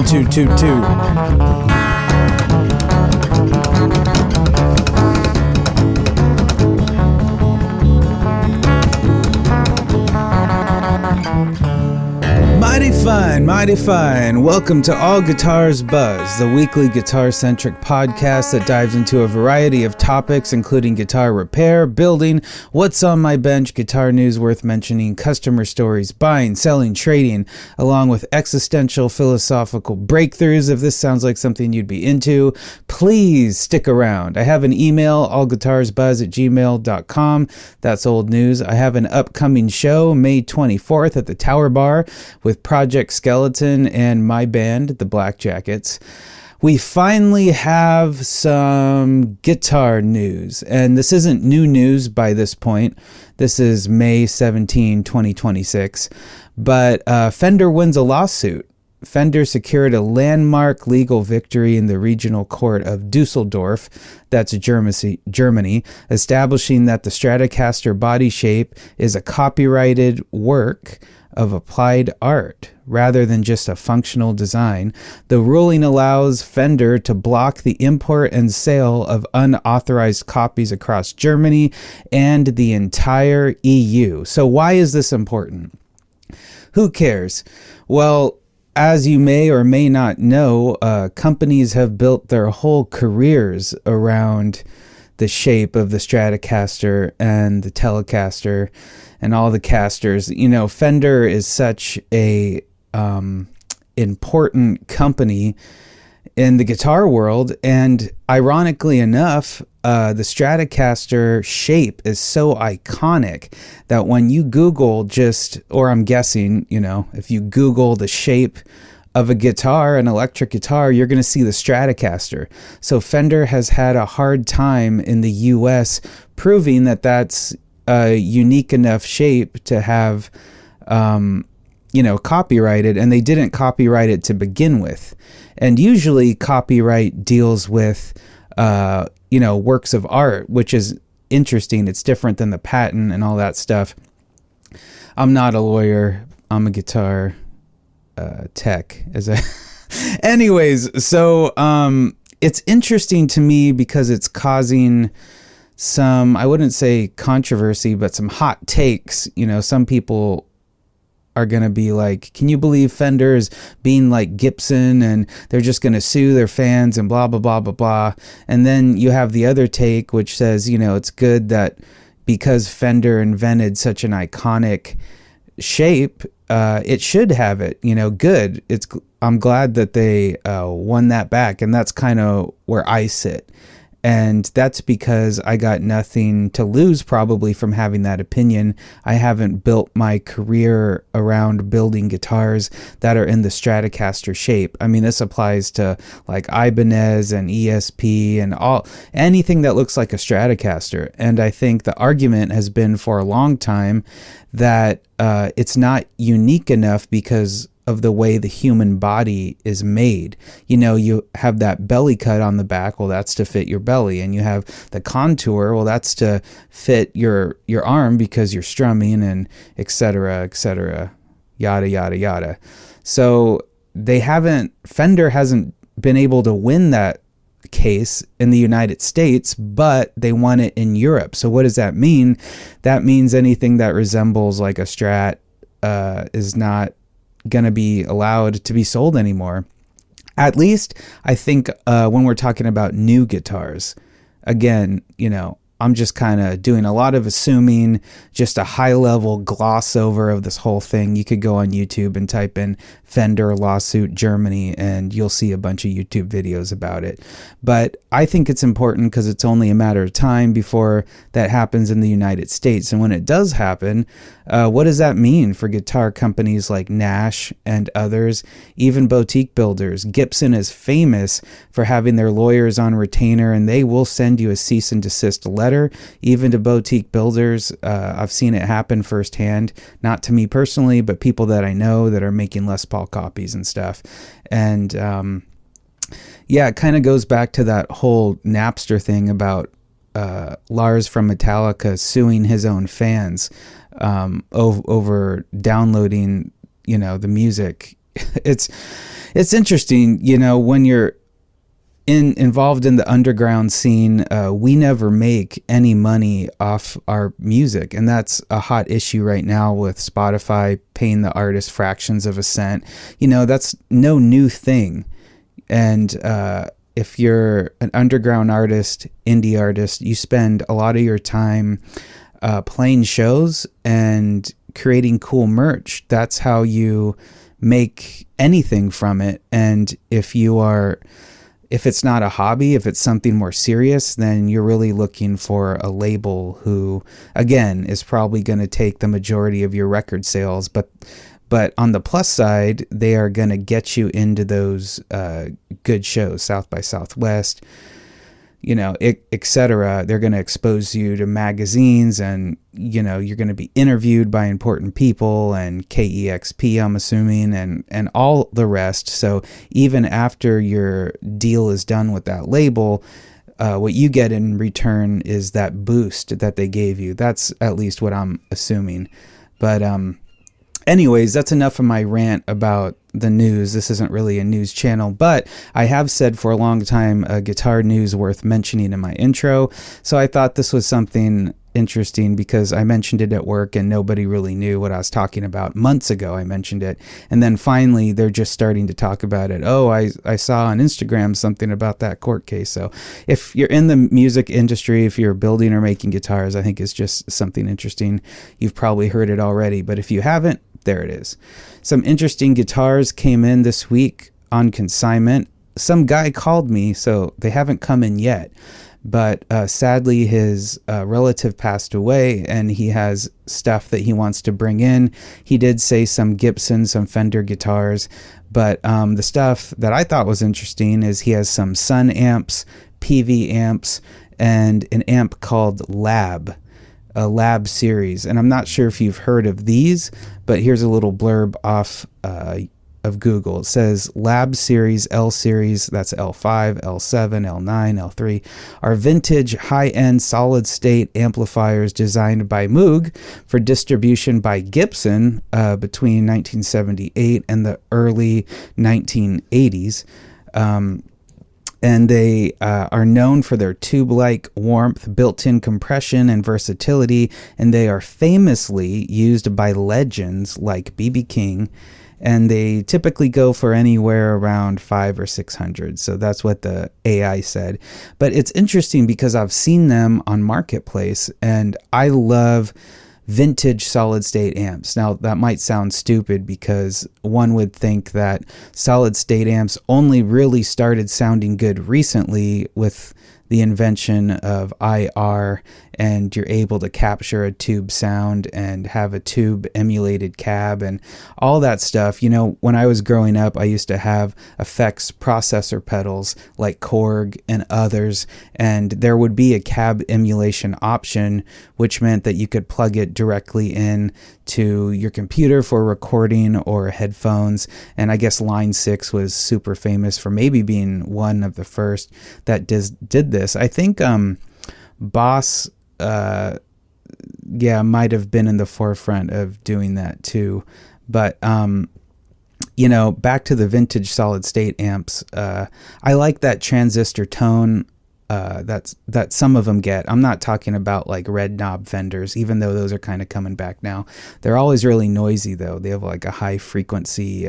222. Mighty fine. Welcome to All Guitars Buzz, the weekly guitar-centric podcast that dives into a variety of topics, including guitar repair, building, what's on my bench, guitar news worth mentioning, customer stories, buying, selling, trading, along with existential philosophical breakthroughs. If this sounds like something you'd be into, please stick around. I have an email, allguitarsbuzz@gmail.com. That's old news. I have an upcoming show, May 24th at the Tower Bar with Project Skeleton and my band, the Black Jackets. We finally have some guitar news, and this isn't new news by this point. This is May 17, 2026, but Fender wins a lawsuit. Fender secured a landmark legal victory in the regional court of Dusseldorf, that's Germany, establishing that the Stratocaster body shape is a copyrighted work of applied art rather than just a functional design. The ruling allows Fender to block the import and sale of unauthorized copies across Germany and the entire EU. So why is this important? Who cares? Well, as you may or may not know, companies have built their whole careers around the shape of the Stratocaster and the Telecaster and all the casters. You know, Fender is such a important company in the guitar world, and ironically enough, the Stratocaster shape is so iconic that when you Google or I'm guessing, you know, if you Google the shape of a guitar, an electric guitar, you're going to see the Stratocaster. So Fender has had a hard time in the US proving that that's a unique enough shape to have, copyrighted, and they didn't copyright it to begin with. And usually copyright deals with, works of art, which is interesting. It's different than the patent and all that stuff. I'm not a lawyer. I'm a guitar tech. Anyways, so it's interesting to me because it's causing some, I wouldn't say controversy, but some hot takes. You know, some people are going to be like, can you believe Fender is being like Gibson and they're just going to sue their fans and blah, blah, blah, blah, blah. And then you have the other take, which says, you know, it's good that because Fender invented such an iconic shape, it should have it, you know, good. I'm glad that they won that back. And that's kind of where I sit. And that's because I got nothing to lose probably from having that opinion. I haven't built my career around building guitars that are in the Stratocaster shape. I mean, this applies to like Ibanez and ESP and anything that looks like a Stratocaster. And I think the argument has been for a long time that it's not unique enough because of the way the human body is made. You know, you have that belly cut on the back, well, that's to fit your belly. And you have the contour, well, that's to fit your arm because you're strumming and et cetera, yada, yada, yada. So Fender hasn't been able to win that case in the United States, but they won it in Europe. So what does that mean? That means anything that resembles like a Strat is not going to be allowed to be sold anymore. At least I think when we're talking about new guitars, again, you know, I'm just kind of doing a lot of assuming, just a high level gloss over of this whole thing. You could go on YouTube and type in Fender lawsuit Germany and you'll see a bunch of YouTube videos about it. But I think it's important because it's only a matter of time before that happens in the United States. And when it does happen, what does that mean for guitar companies like Nash and others, even boutique builders? Gibson is famous for having their lawyers on retainer, and they will send you a cease and desist letter, even to boutique builders. I've seen it happen firsthand, not to me personally, but people that I know that are making Les Paul copies and stuff. And it kind of goes back to that whole Napster thing about Lars from Metallica suing his own fans over downloading, the music it's interesting, when you're involved in the underground scene. We never make any money off our music, and that's a hot issue right now with Spotify paying the artist fractions of a cent. That's no new thing. And if you're an underground artist, indie artist, you spend a lot of your time playing shows and creating cool merch. That's how you make anything from it. And if it's not a hobby, if it's something more serious, then you're really looking for a label who, again, is probably going to take the majority of your record sales. But on the plus side, they are going to get you into those good shows, South by Southwest, etc. They're going to expose you to magazines, and, you're going to be interviewed by important people and KEXP, I'm assuming, and all the rest. So even after your deal is done with that label, what you get in return is that boost that they gave you. That's at least what I'm assuming. But anyways, that's enough of my rant about the news. This isn't really a news channel, but I have said for a long time guitar news worth mentioning in my intro. So I thought this was something interesting because I mentioned it at work and nobody really knew what I was talking about. Months ago I mentioned it, and then finally they're just starting to talk about it. Oh, I saw on Instagram something about that court case. So if you're in the music industry, if you're building or making guitars, I think it's just something interesting. You've probably heard it already, but if you haven't, there it is. Some interesting guitars came in this week on consignment. Some guy called me, so they haven't come in yet. But sadly, his relative passed away, and he has stuff that he wants to bring in. He did say some Gibson, some Fender guitars. But the stuff that I thought was interesting is he has some Sun amps, PV amps, and an amp called Lab. A Lab series, and I'm not sure if you've heard of these, but here's a little blurb off of Google. It says Lab series, L series, that's L5, L7, L9, L3, are vintage high-end solid-state amplifiers designed by Moog for distribution by Gibson between 1978 and the early 1980s. And they are known for their tube-like warmth, built-in compression, and versatility, and they are famously used by legends like B.B. King, and they typically go for anywhere around $500 or $600. So that's what the AI said. But it's interesting because I've seen them on Marketplace, and I love vintage solid state amps. Now that might sound stupid because one would think that solid state amps only really started sounding good recently with the invention of IR, and you're able to capture a tube sound and have a tube emulated cab and all that stuff. When I was growing up, I used to have effects processor pedals like Korg and others, and there would be a cab emulation option, which meant that you could plug it directly in to your computer for recording or headphones. And I guess Line 6 was super famous for maybe being one of the first that did this. I think Boss might have been in the forefront of doing that too. But back to the vintage solid state amps, I like that transistor tone that some of them get. I'm not talking about like red knob Fenders, even though those are kind of coming back now. They're always really noisy though. They have like a high frequency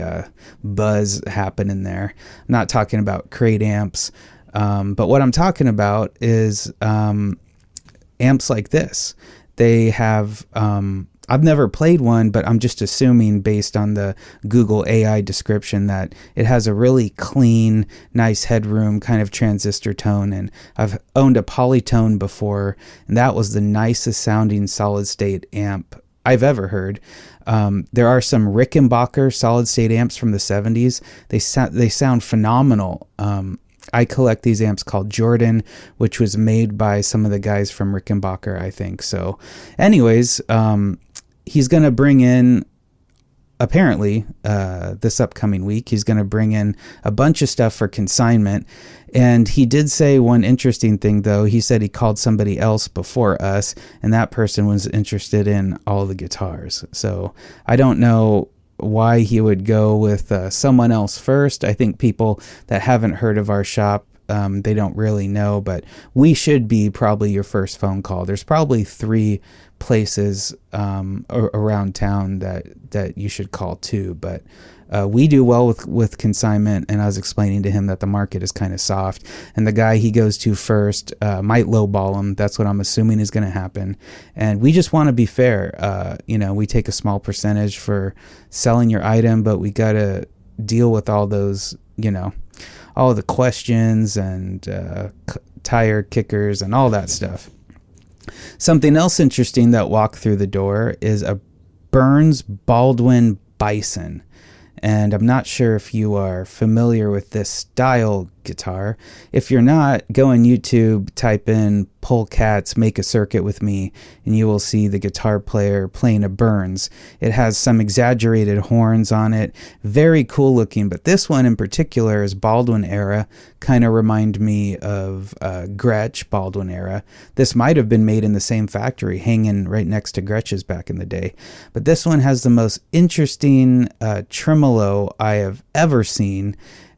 buzz happening there. I'm not talking about crate amps, but what I'm talking about is amps like this. They have I've never played one, but I'm just assuming based on the Google AI description that it has a really clean, nice headroom kind of transistor tone. And I've owned a Polytone before, and that was the nicest sounding solid state amp I've ever heard. There are some Rickenbacker solid state amps from the 70s. They sound phenomenal. I collect these amps called Jordan, which was made by some of the guys from Rickenbacker, I think. So anyways, he's going to bring in, apparently, this upcoming week, he's going to bring in a bunch of stuff for consignment. And he did say one interesting thing, though. He said he called somebody else before us, and that person was interested in all the guitars. So I don't know why he would go with someone else first. I think people that haven't heard of our shop, they don't really know, but we should be probably your first phone call. There's probably 3 places around town that you should call too, but we do well with consignment, and I was explaining to him that the market is kind of soft, and the guy he goes to first might lowball him. That's what I'm assuming is going to happen, and we just want to be fair. We take a small percentage for selling your item, but we got to deal with all those, all the questions and tire kickers and all that stuff. Something else interesting that walked through the door is a Burns Baldwin Bison. And I'm not sure if you are familiar with this style guitar. If you're not, go on YouTube, type in Polecats Make a Circuit with Me, and you will see the guitar player playing a Burns. It has some exaggerated horns on it. Very cool looking, but this one in particular is Baldwin era. Kind of remind me of Gretsch Baldwin era. This might have been made in the same factory, hanging right next to Gretsch's back in the day. But this one has the most interesting tremolo I have ever seen.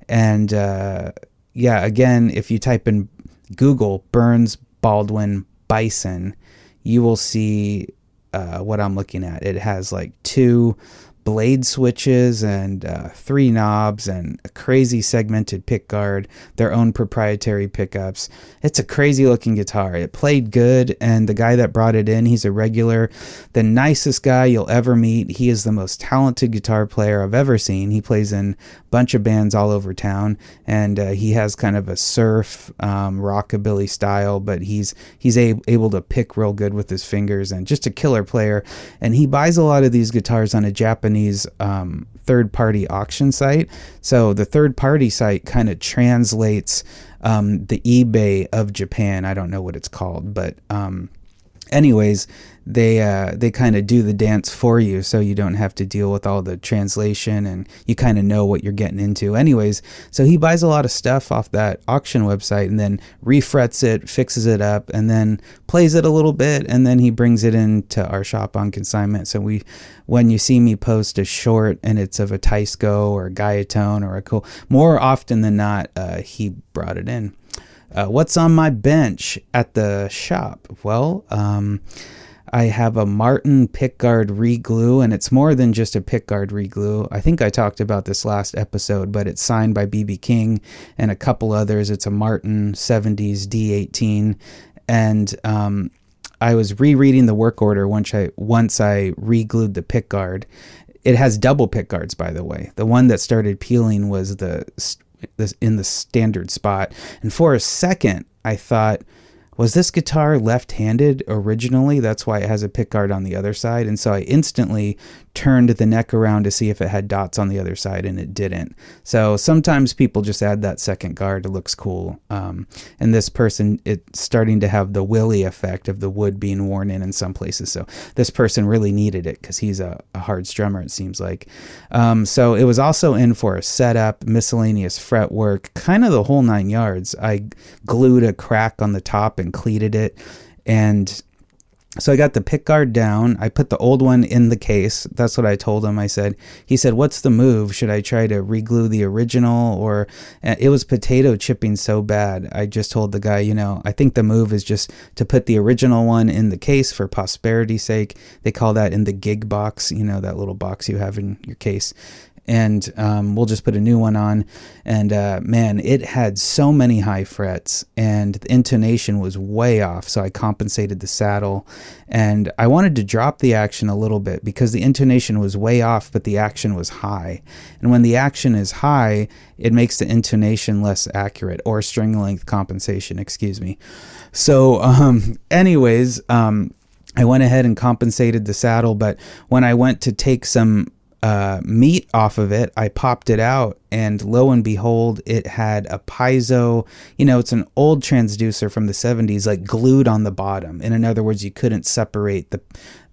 And again, if you type in Google Burns Baldwin Bison, you will see what I'm looking at. It has like 2 blade switches and 3 knobs and a crazy segmented pickguard, their own proprietary pickups. It's a crazy looking guitar. It played good, and the guy that brought it in, he's a regular, the nicest guy you'll ever meet. He is the most talented guitar player I've ever seen. He plays in a bunch of bands all over town, and he has kind of a surf rockabilly style, but he's able to pick real good with his fingers, and just a killer player. And he buys a lot of these guitars on a Japanese third-party auction site. So the third-party site kind of translates the eBay of Japan. I don't know what it's called, but anyways, they kind of do the dance for you, so you don't have to deal with all the translation, and you kind of know what you're getting into. Anyways, so he buys a lot of stuff off that auction website and then refrets it, fixes it up, and then plays it a little bit, and then he brings it into our shop on consignment. So when you see me post a short and it's of a Teisco or a Gaiatone or a cool, more often than not, he brought it in. What's on my bench at the shop? Well, I have a Martin pickguard reglue, and it's more than just a pickguard reglue. I think I talked about this last episode, but it's signed by B.B. King and a couple others. It's a Martin 70s D18, and I was rereading the work order once I reglued the pickguard. It has double pickguards, by the way. The one that started peeling was in the standard spot, and for a second I thought, was this guitar left-handed originally? That's why it has a pickguard on the other side. And so I instantly turned the neck around to see if it had dots on the other side, and it didn't. So sometimes people just add that second guard. It looks cool. And this person, it's starting to have the Willie effect of the wood being worn in some places. So this person really needed it because he's a hard strummer, it seems like. So it was also in for a setup, miscellaneous fretwork, kind of the whole 9 yards. I glued a crack on the top and cleated it, and so I got the pickguard down. I put the old one in the case. That's what I told him. He said, what's the move? Should I try to reglue the original? Or it was potato chipping so bad. I just told the guy, I think the move is just to put the original one in the case for prosperity's sake. They call that in the gig box, that little box you have in your case. And we'll just put a new one on. And man, it had so many high frets, and the intonation was way off. So I compensated the saddle, and I wanted to drop the action a little bit because the intonation was way off, but the action was high. And when the action is high, it makes the intonation less accurate, or string length compensation, excuse me. So anyways, I went ahead and compensated the saddle, but when I went to take some meat off of it, I popped it out, and lo and behold, it had a piezo, it's an old transducer from the 70s, like glued on the bottom. And in other words, you couldn't separate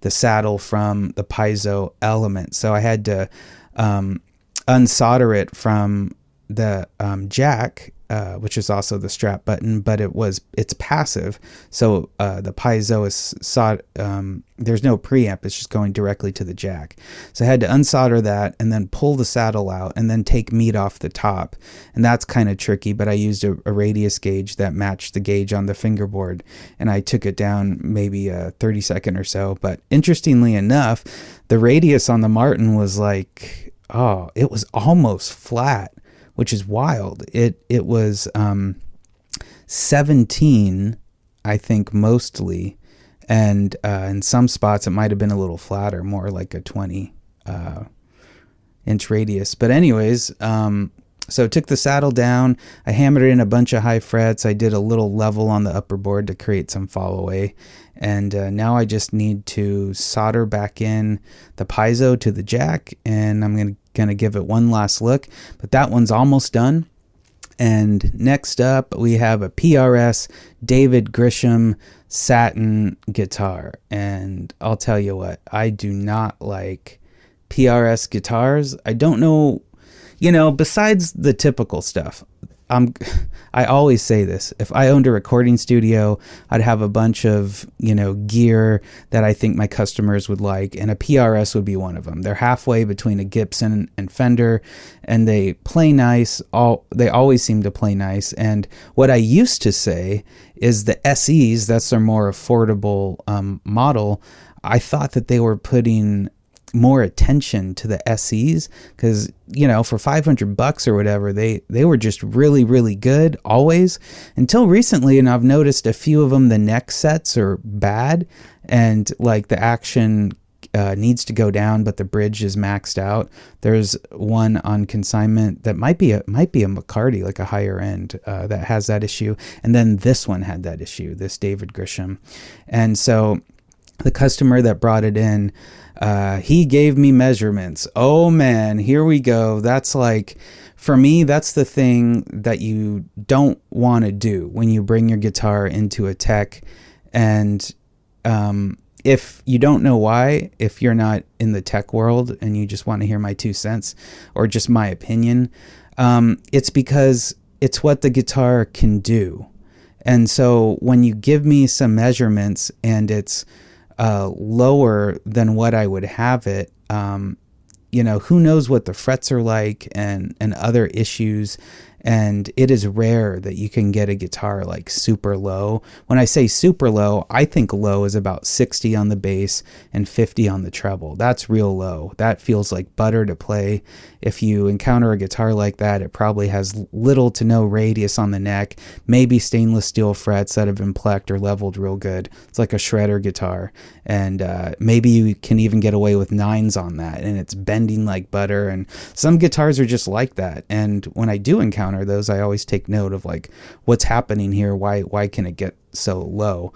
the saddle from the piezo element. So I had to unsolder it from the jack which is also the strap button, but it's passive. So the piezo is there's no preamp. It's just going directly to the jack. So I had to unsolder that and then pull the saddle out and then take meat off the top. And that's kind of tricky, but I used a radius gauge that matched the gauge on the fingerboard. And I took it down maybe 30-second or so. But interestingly enough, the radius on the Martin was like, it was almost flat, which is wild. It was 17, I think, mostly. And in some spots, it might have been a little flatter, more like a 20 inch radius. But anyways, so took the saddle down. I hammered in a bunch of high frets. I did a little level on the upper board to create some fall away. And now I just need to solder back in the piezo to the jack. And I'm going to give it one last look. But that one's almost done. And next up, we have a PRS David Grisham satin guitar. And I'll tell you what, I do not like PRS guitars. I don't know, besides the typical stuff. I always say this. If I owned a recording studio, I'd have a bunch of, gear that I think my customers would like, and a PRS would be one of them. They're halfway between a Gibson and Fender, and they play nice. They always seem to play nice. And what I used to say is the SEs, that's their more affordable model, I thought that they were putting more attention to the SEs because, for $500 or whatever, they were just really, really good always until recently. And I've noticed a few of them, the neck sets are bad and like the action needs to go down, but the bridge is maxed out. There's one on consignment that might be a McCarty, like a higher end, that has that issue. And then this one had that issue, this David Grisham. And so the customer that brought it in, he gave me measurements. Oh man, here we go. That's like, for me, that's the thing that you don't want to do when you bring your guitar into a tech. And if you don't know why, if you're not in the tech world and you just want to hear my 2 cents or just my opinion, it's because it's what the guitar can do. And so when you give me some measurements and it's lower than what I would have it, who knows what the frets are like and other issues. And it is rare that you can get a guitar like super low. When I say super low, I think low is about 60 on the bass and 50 on the treble. That's real low. That feels like butter to play. If you encounter a guitar like that, it probably has little to no radius on the neck, maybe stainless steel frets that have been plecked or leveled real good. It's like a shredder guitar. And maybe you can even get away with 9s on that, and it's bending like butter. And some guitars are just like that. And when I do encounter those, I always take note of like what's happening here. Why can it get so low?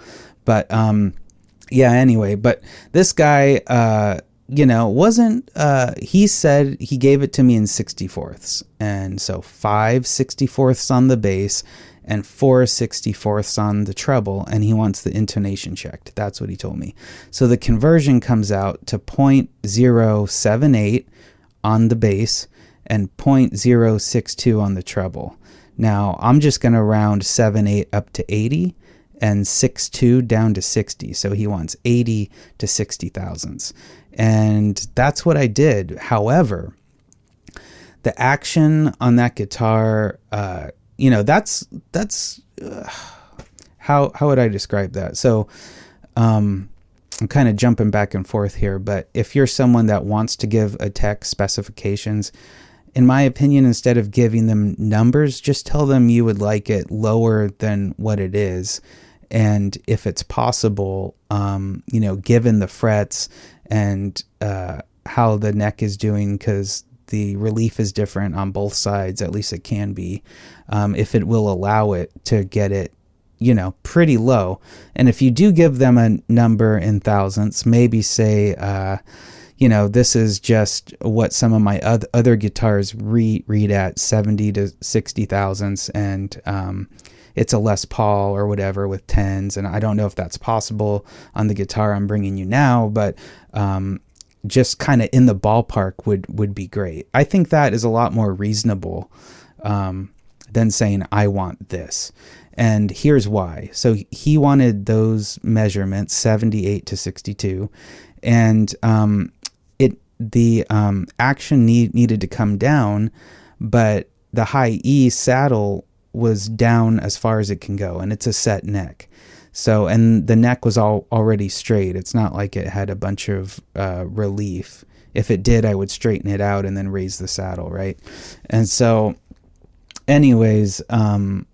But anyway, but this guy wasn't he said he gave it to me in 64ths, and so 5 64ths on the bass and 4 64ths on the treble, and he wants the intonation checked. That's what he told me. So the conversion comes out to 0.078 on the bass and 0.062 on the treble. Now, I'm just going to round 7/8 up to 80 and 6/2 down to 60. So he wants 80 to 60 thousandths. And that's what I did. However, the action on that guitar, that's how would I describe that? So, I'm kind of jumping back and forth here, but if you're someone that wants to give a tech specifications, in my opinion, instead of giving them numbers, just tell them you would like it lower than what it is. And if it's possible, given the frets and how the neck is doing, because the relief is different on both sides, at least it can be, if it will allow it to get it, pretty low. And if you do give them a number in thousandths, maybe say, this is just what some of my other guitars read at 70 to 60 thousandths, and it's a Les Paul or whatever with 10s, and I don't know if that's possible on the guitar I'm bringing you now, but just kind of in the ballpark would be great. I think that is a lot more reasonable then saying, I want this. And here's why. So he wanted those measurements, 78 to 62. And the action needed to come down, but the high E saddle was down as far as it can go, and it's a set neck. So, and the neck was already straight. It's not like it had a bunch of relief. If it did, I would straighten it out and then raise the saddle, right? And so, anyways, the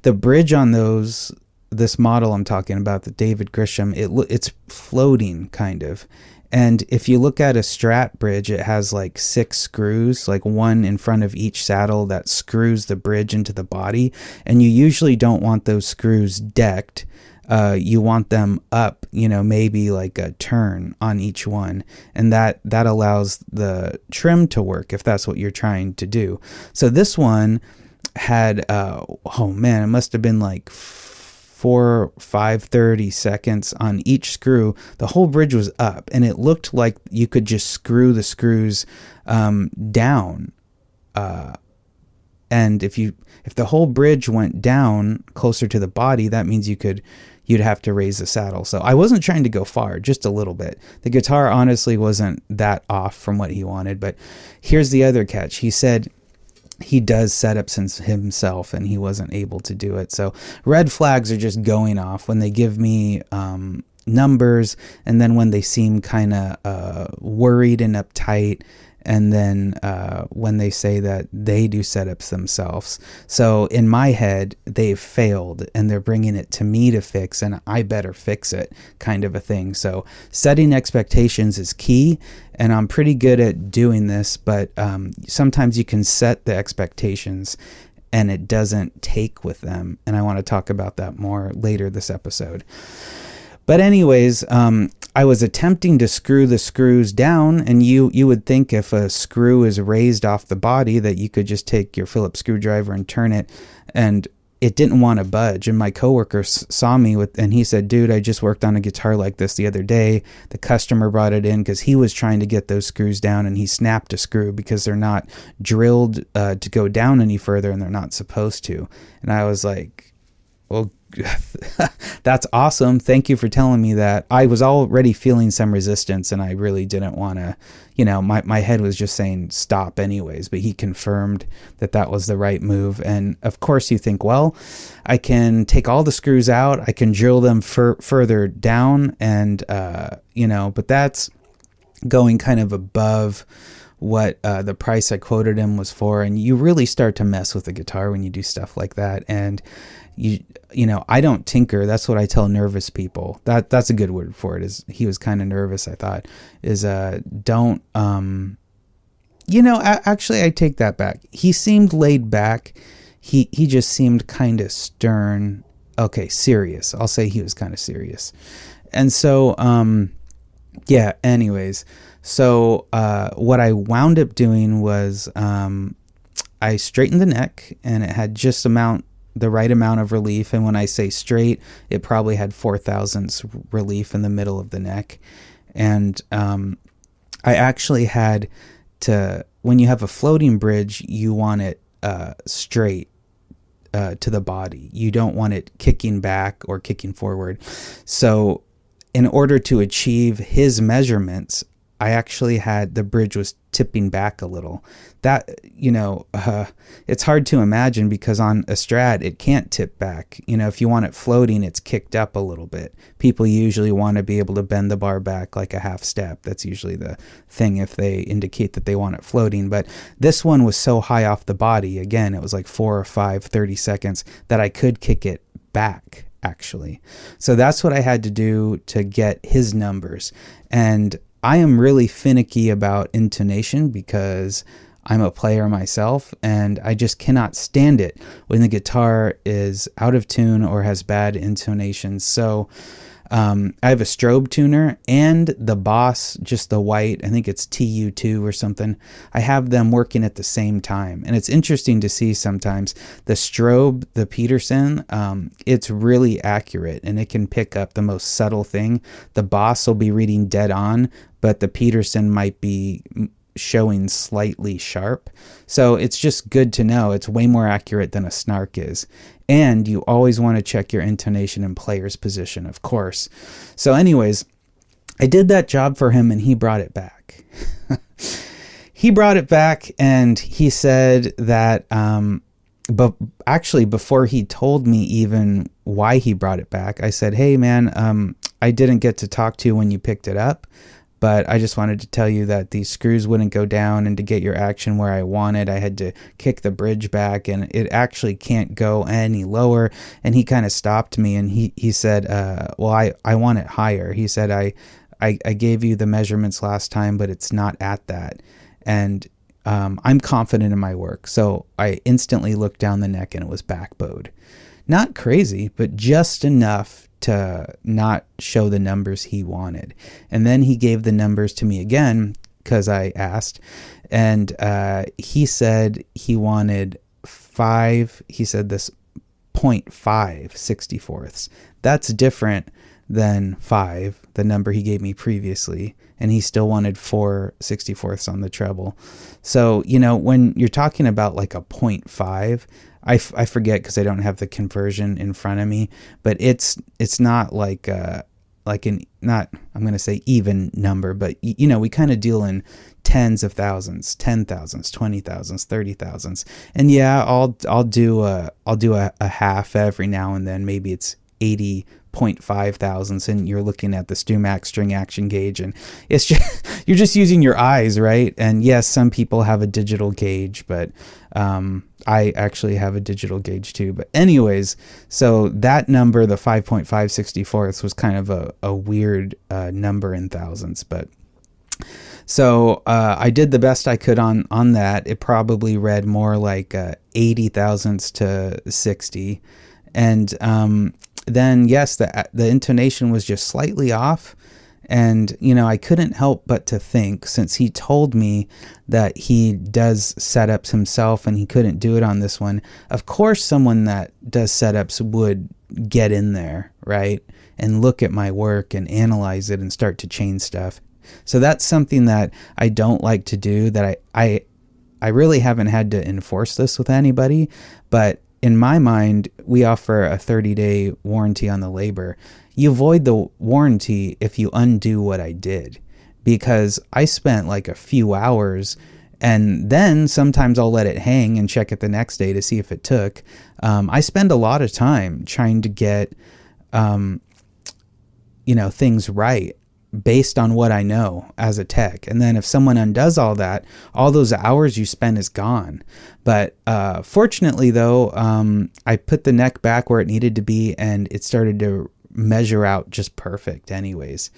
bridge on this model I'm talking about, the David Grisham, it's floating kind of. And if you look at a Strat bridge, it has like 6 screws, like one in front of each saddle that screws the bridge into the body. And you usually don't want those screws decked. You want them up, maybe like a turn on each one. And that allows the trim to work if that's what you're trying to do. So this one had, it must have been like 530 seconds on each screw. The whole bridge was up, and it looked like you could just screw the screws down. And if the whole bridge went down closer to the body, that means you'd have to raise the saddle. So I wasn't trying to go far, just a little bit. The guitar honestly wasn't that off from what he wanted, but here's the other catch. He said he does setups himself, and he wasn't able to do it. So red flags are just going off when they give me numbers, and then when they seem kind of worried and uptight, and then when they say that they do setups themselves. So in my head, they've failed, and they're bringing it to me to fix, and I better fix it, kind of a thing. So setting expectations is key, and I'm pretty good at doing this, but sometimes you can set the expectations and it doesn't take with them, and I want to talk about that more later this episode. But anyways, I was attempting to screw the screws down, and you would think if a screw is raised off the body that you could just take your Phillips screwdriver and turn it, and it didn't want to budge. And my coworker saw me and he said, dude, I just worked on a guitar like this the other day. The customer brought it in because he was trying to get those screws down, and he snapped a screw because they're not drilled to go down any further, and they're not supposed to. And I was like, well, that's awesome. Thank you for telling me that. I was already feeling some resistance, and I really didn't want to, my head was just saying stop anyways, but he confirmed that was the right move. And of course you think, well, I can take all the screws out, I can drill them further down, and, but that's going kind of above what the price I quoted him was for. And you really start to mess with the guitar when you do stuff like that. And I don't tinker. That's what I tell nervous people. That's a good word for it. Is he was kind of nervous, I thought. Don't actually I take that back. He seemed laid back. He just seemed kind of stern. Okay, serious. I'll say he was kind of serious. And so anyways. So what I wound up doing was I straightened the neck, and it had just the right amount of relief. And when I say straight, it probably had 4/1000ths relief in the middle of the neck. And I actually had to, when you have a floating bridge, you want it straight to the body. You don't want it kicking back or kicking forward. So in order to achieve his measurements, I actually had, the bridge was tipping back a little. That, it's hard to imagine because on a Strat, it can't tip back. If you want it floating, it's kicked up a little bit. People usually want to be able to bend the bar back like a half step. That's usually the thing if they indicate that they want it floating. But this one was so high off the body, again, it was like 4 or 5, 30 seconds, that I could kick it back, actually. So that's what I had to do to get his numbers. And I am really finicky about intonation because I'm a player myself, and I just cannot stand it when the guitar is out of tune or has bad intonation. So I have a strobe tuner and the Boss, just the white, I think it's TU2 or something. I have them working at the same time. And it's interesting to see sometimes the strobe, the Peterson, it's really accurate, and it can pick up the most subtle thing. The Boss will be reading dead on, but the Peterson might be showing slightly sharp. So it's just good to know. It's way more accurate than a snark is. And you always want to check your intonation and player's position, of course. So anyways, I did that job for him and he brought it back. He brought it back and he said that, but actually before he told me even why he brought it back, I said, hey man, I didn't get to talk to you when you picked it up, but I just wanted to tell you that these screws wouldn't go down, and to get your action where I wanted, I had to kick the bridge back, and it actually can't go any lower. And he kind of stopped me and he said, well, I want it higher. He said, I gave you the measurements last time, but it's not at that. And I'm confident in my work. So I instantly looked down the neck and it was backbowed. Not crazy, but just enough to not show the numbers he wanted. And then he gave the numbers to me again because I asked. And he said he wanted 5, he said this 0.5 64ths. That's different than 5, the number he gave me previously, and he still wanted 4 64ths on the treble. So, you know, when you're talking about like a 0.5, I forget because I don't have the conversion in front of me, but it's not like not, I'm going to say even number, but you know, we kind of deal in tens of thousands, 10,000s, 20,000s, 30,000s. And yeah, I'll do a half every now and then. Maybe it's 80.5 thousandths, and you're looking at the StewMax string action gauge, and it's just, you're just using your eyes, right? And yes, some people have a digital gauge, but I actually have a digital gauge too. But anyways, so that number, the 5.5 64ths, was kind of a weird number in thousands, but so I did the best I could on that. It probably read more like 80 thousandths to 60. And then, yes, the intonation was just slightly off. And, you know, I couldn't help but to think, since he told me that he does setups himself and he couldn't do it on this one, of course someone that does setups would get in there, right, and look at my work and analyze it and start to change stuff. So that's something that I don't like to do, that I really haven't had to enforce this with anybody, but in my mind, we offer a 30-day warranty on the labor. You void the warranty if you undo what I did, because I spent like a few hours, and then sometimes I'll let it hang and check it the next day to see if it took. I spend a lot of time trying to get, things right based on what I know as a tech. And then if someone undoes all that, all those hours you spend is gone. But fortunately though, I put the neck back where it needed to be, and it started to measure out just perfect anyways.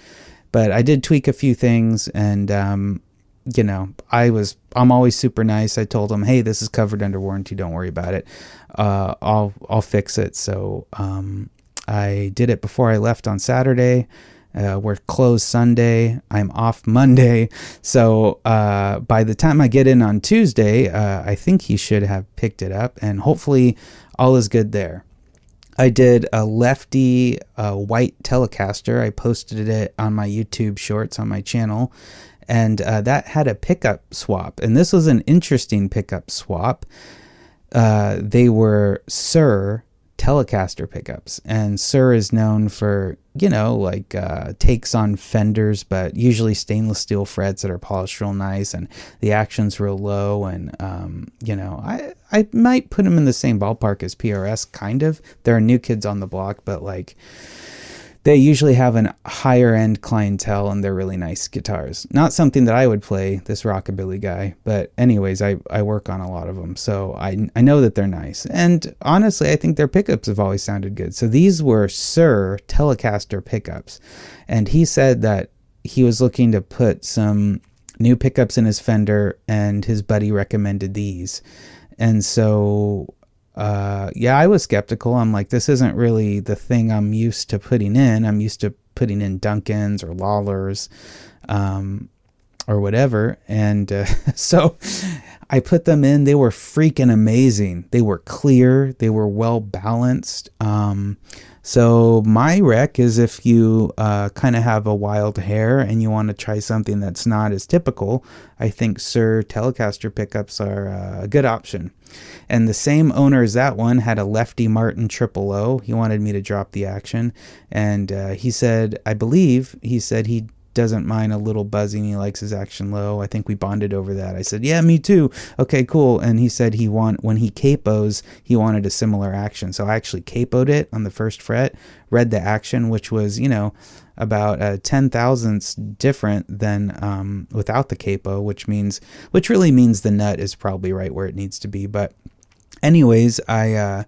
But I did tweak a few things, and I'm always super nice. I told them, hey, this is covered under warranty, don't worry about it. I'll fix it. So I did it before I left on Saturday. We're closed Sunday. I'm off Monday. So by the time I get in on Tuesday, I think he should have picked it up, and hopefully all is good there. I did a lefty white Telecaster. I posted it on my YouTube shorts on my channel, and that had a pickup swap. And this was an interesting pickup swap. They were Sir Telecaster pickups, and Sir is known for, takes on Fenders, but usually stainless steel frets that are polished real nice, and the action's real low. And I might put them in the same ballpark as PRS, kind of. There are new kids on the block, but they usually have an higher end clientele, and they're really nice guitars. Not something that I would play, this rockabilly guy, but anyways, I work on a lot of them, so I know that they're nice. And honestly, I think their pickups have always sounded good. So these were Sir Telecaster pickups, and he said that he was looking to put some new pickups in his Fender, and his buddy recommended these. And so I was skeptical. I'm like, this isn't really the thing I'm used to putting in. I'm used to putting in Duncans or Lawlers, or whatever. And so I put them in. They were freaking amazing. They were clear. They were well balanced. So my rec is if you kind of have a wild hair and you want to try something that's not as typical, I think Sir Telecaster pickups are a good option. And the same owner as that one had a Lefty Martin Triple O. He wanted me to drop the action. And he said, I believe, he said he doesn't mind a little buzzing. He likes his action low. I think we bonded over that. I said, yeah, me too. Okay, cool. And he said when he capos, he wanted a similar action. So I actually capoed it on the first fret, read the action, which was, about 10 thousandths different than without the capo, which really means the nut is probably right where it needs to be. But anyways, I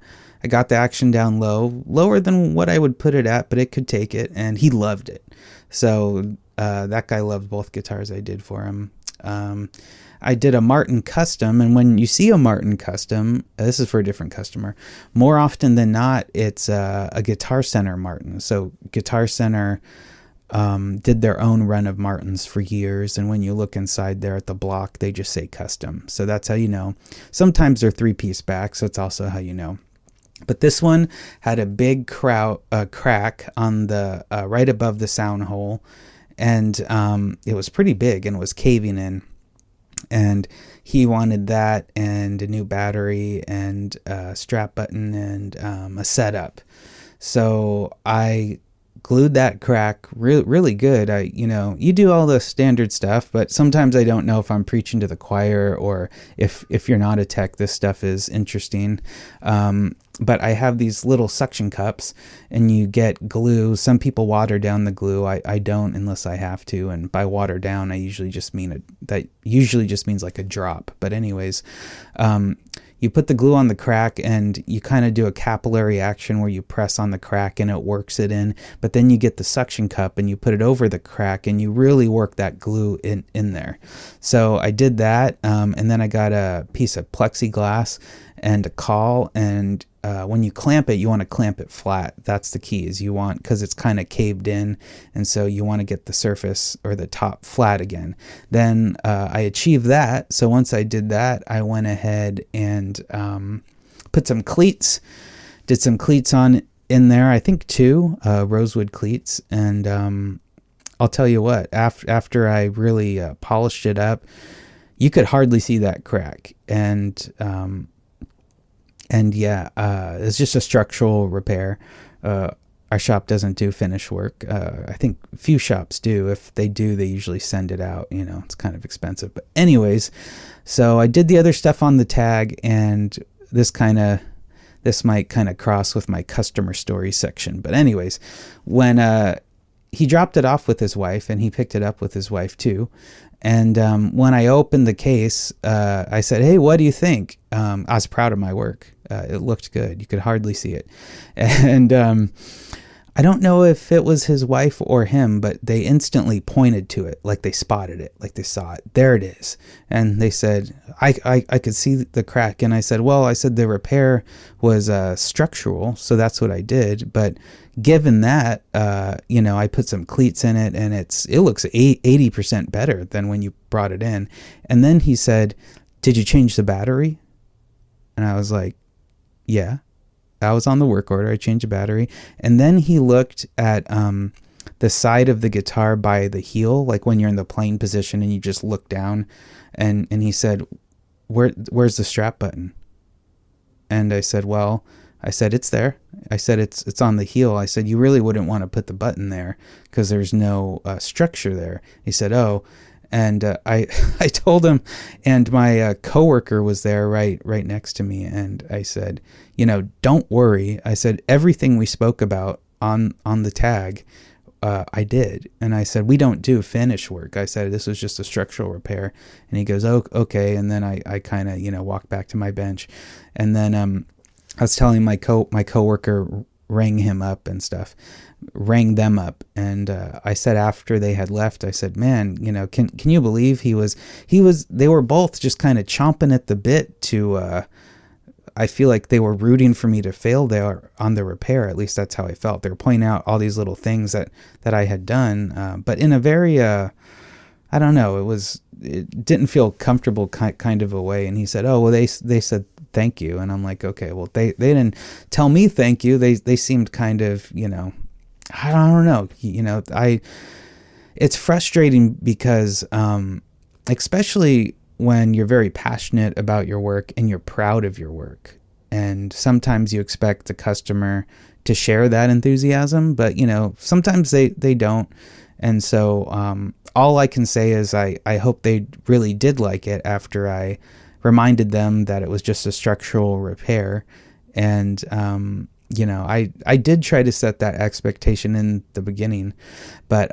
got the action down lower than what I would put it at, but it could take it, and he loved it. So that guy loved both guitars I did for him. I did a Martin custom, and when you see a Martin custom, this is for a different customer, more often than not, it's a Guitar Center Martin. So Guitar Center did their own run of Martins for years, and when you look inside there at the block, they just say custom. So that's how you know. Sometimes they're three-piece back, so it's also how you know. But this one had a big crack on the right above the sound hole, and it was pretty big and was caving in. And he wanted that and a new battery and a strap button and a setup. So I glued that crack really good. You do all the standard stuff, but sometimes I don't know if I'm preaching to the choir or if you're not a tech, this stuff is interesting. But I have these little suction cups, and you get glue. Some people water down the glue. I don't unless I have to. And by water down, I usually just mean that usually just means like a drop. But anyways, you put the glue on the crack, and you kind of do a capillary action where you press on the crack and it works it in. But then you get the suction cup and you put it over the crack, and you really work that glue in there. So I did that, and then I got a piece of plexiglass and a caul, and when you clamp it, you want to clamp it flat. That's the key, is you want, because it's kind of caved in, and so you want to get the surface or the top flat again. Then I achieved that. So once I did that, I went ahead and put some cleats, did some cleats on in there, I think 2 rosewood cleats, and I'll tell you what, after I really polished it up, you could hardly see that crack. And yeah, it's just a structural repair. Our shop doesn't do finish work. I think a few shops do. If they do, they usually send it out. It's kind of expensive. But anyways, so I did the other stuff on the tag, and this might kind of cross with my customer story section. But anyways, when he dropped it off with his wife, and he picked it up with his wife too. And when I opened the case, I said, hey, what do you think? I was proud of my work. It looked good. You could hardly see it. And I don't know if it was his wife or him, but they instantly pointed to it, like they spotted it, like they saw it. There it is. And they said, I could see the crack. And I said, the repair was structural, so that's what I did. But given that, I put some cleats in it, and it looks 80% better than when you brought it in. And then he said, did you change the battery? And I was like, yeah, that was on the work order. I changed the battery. And then he looked at the side of the guitar by the heel, like when you're in the playing position and you just look down, and he said, where's the strap button? And I said, it's there. I said, it's on the heel. I said, you really wouldn't want to put the button there because there's no structure there. He said, oh. And I told him, and my coworker was there right next to me. And I said, don't worry. I said, everything we spoke about on the tag, I did. And I said, we don't do finish work. I said, this was just a structural repair. And he goes, oh, okay. And then I kind of, walked back to my bench. And then I was telling my coworker rang them up, and I said after they had left, I said, man, can you believe they were both just kind of chomping at the bit to I feel like they were rooting for me to fail there on the repair. At least that's how I felt. They were pointing out all these little things that I had done, but in a very I don't know, it didn't feel comfortable kind of a way. And he said, oh, well, they said thank you. And I'm like, okay, well, they didn't tell me thank you. They seemed kind of, I don't know, it's frustrating because, especially when you're very passionate about your work and you're proud of your work. And sometimes you expect the customer to share that enthusiasm, but, sometimes they don't. And so all I can say is I hope they really did like it after I reminded them that it was just a structural repair. And, I did try to set that expectation in the beginning, but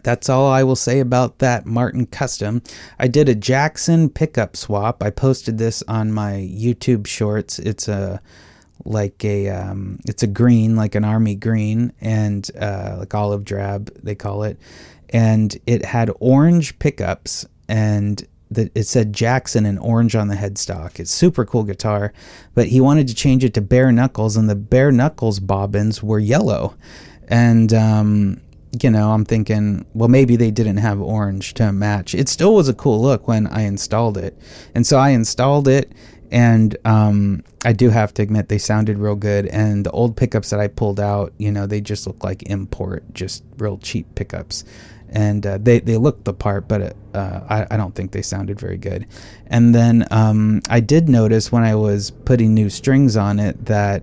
that's all I will say about that Martin Custom. I did a Jackson pickup swap. I posted this on my YouTube shorts. It's a green, like an army green, and like olive drab, they call it. And it had orange pickups, and it said Jackson in orange on the headstock. It's super cool guitar, but he wanted to change it to bare knuckles, and the bare knuckles bobbins were yellow. And I'm thinking, well, maybe they didn't have orange to match. It still was a cool look when I installed it. And so I installed it, and I do have to admit they sounded real good. And the old pickups that I pulled out, they just look like import, just real cheap pickups. And they looked the part, but I don't think they sounded very good. And then I did notice when I was putting new strings on it that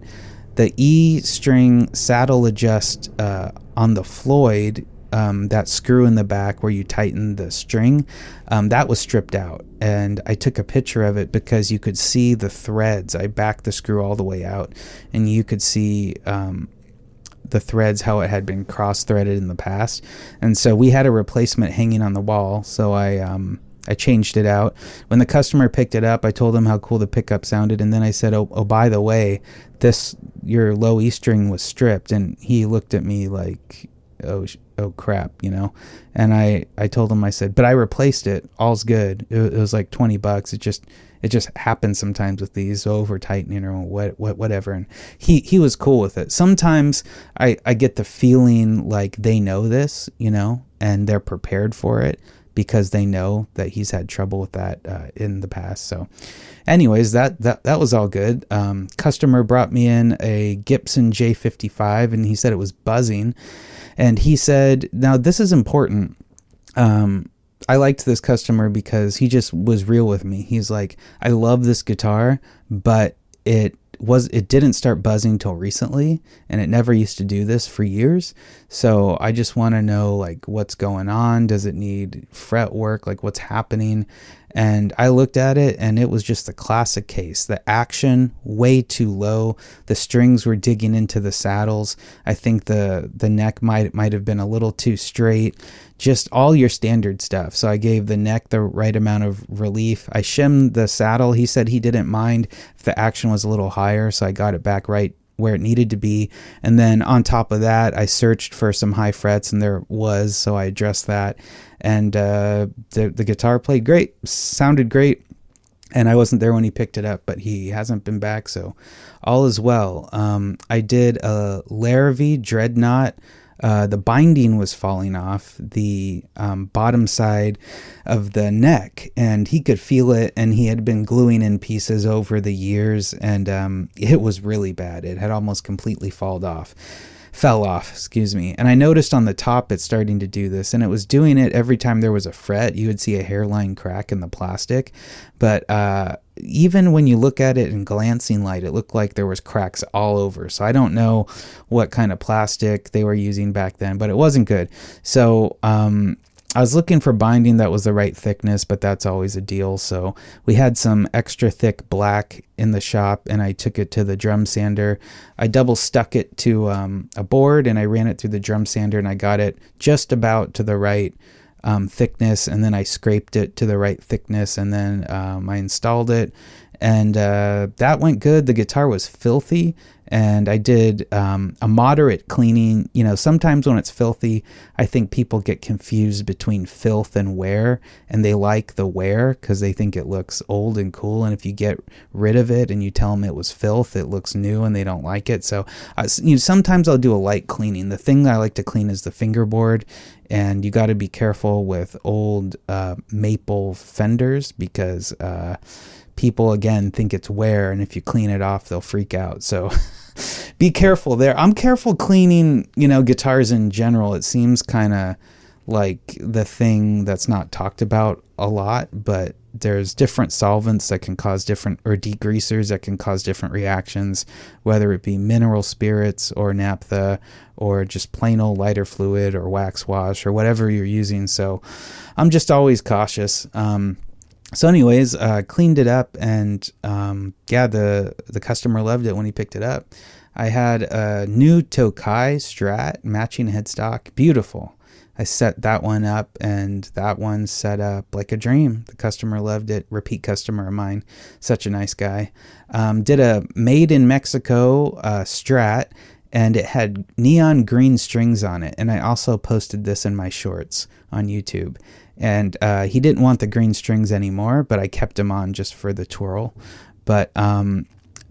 the E string saddle adjust on the Floyd, that screw in the back where you tighten the string, that was stripped out. And I took a picture of it because you could see the threads. I backed the screw all the way out, and you could see the threads, how it had been cross-threaded in the past. And so we had a replacement hanging on the wall, so I changed it out. When the customer picked it up, I told him how cool the pickup sounded, and then I said, oh by the way, your low E string was stripped. And he looked at me like, oh crap, and I told him, I said, but I replaced it, all's good. It was like $20. It just happens sometimes with these over tightening or whatever. And he was cool with it. Sometimes I get the feeling like they know this, and they're prepared for it because they know that he's had trouble with that in the past. So anyways, that was all good. Customer brought me in a Gibson J55, and he said it was buzzing. And he said, now this is important. I liked this customer because he just was real with me. He's like, I love this guitar, but it didn't start buzzing till recently, and it never used to do this for years. So I just want to know, like, what's going on? Does it need fret work? Like, what's happening? And I looked at it, and it was just a classic case. The action, way too low. The strings were digging into the saddles. I think the neck might have been a little too straight. Just all your standard stuff. So I gave the neck the right amount of relief. I shimmed the saddle. He said he didn't mind if the action was a little higher, so I got it back right where it needed to be. And then on top of that, I searched for some high frets, and there was, so I addressed that. And the guitar played great, sounded great, and I wasn't there when he picked it up, but he hasn't been back, so all is well. I did a Larrivee Dreadnought. The binding was falling off the bottom side of the neck, and he could feel it, and he had been gluing in pieces over the years, and it was really bad. It had almost completely fell off, excuse me. And I noticed on the top it's starting to do this, and it was doing it every time there was a fret. You would see a hairline crack in the plastic, but even when you look at it in glancing light, it looked like there was cracks all over. So I don't know what kind of plastic they were using back then, but it wasn't good. So I was looking for binding that was the right thickness, but that's always a deal. So we had some extra thick black in the shop, and I took it to the drum sander. I double stuck it to a board, and I ran it through the drum sander, and I got it just about to the right thickness, and then I scraped it to the right thickness, and then I installed it, and that went good. The guitar was filthy, and I did a moderate cleaning. Sometimes when it's filthy, I think people get confused between filth and wear, and they like the wear because they think it looks old and cool, and if you get rid of it and you tell them it was filth, it looks new and they don't like it. So sometimes I'll do a light cleaning. The thing that I like to clean is the fingerboard, and you got to be careful with old maple Fenders because people, again, think it's wear, and if you clean it off, they'll freak out. So be careful there. I'm careful cleaning, guitars in general. It seems kind of like the thing that's not talked about a lot, but there's different solvents that can cause different, or degreasers that can cause different reactions, whether it be mineral spirits or naphtha or just plain old lighter fluid or wax wash or whatever you're using. So I'm just always cautious. So anyways, cleaned it up, and the customer loved it when he picked it up. I had a new Tokai Strat matching headstock. Beautiful. I set that one up, and that one set up like a dream. The customer loved it. Repeat customer of mine. Such a nice guy. Did a made in Mexico Strat, and it had neon green strings on it. And I also posted this in my shorts on YouTube. And he didn't want the green strings anymore, but I kept them on just for the twirl. But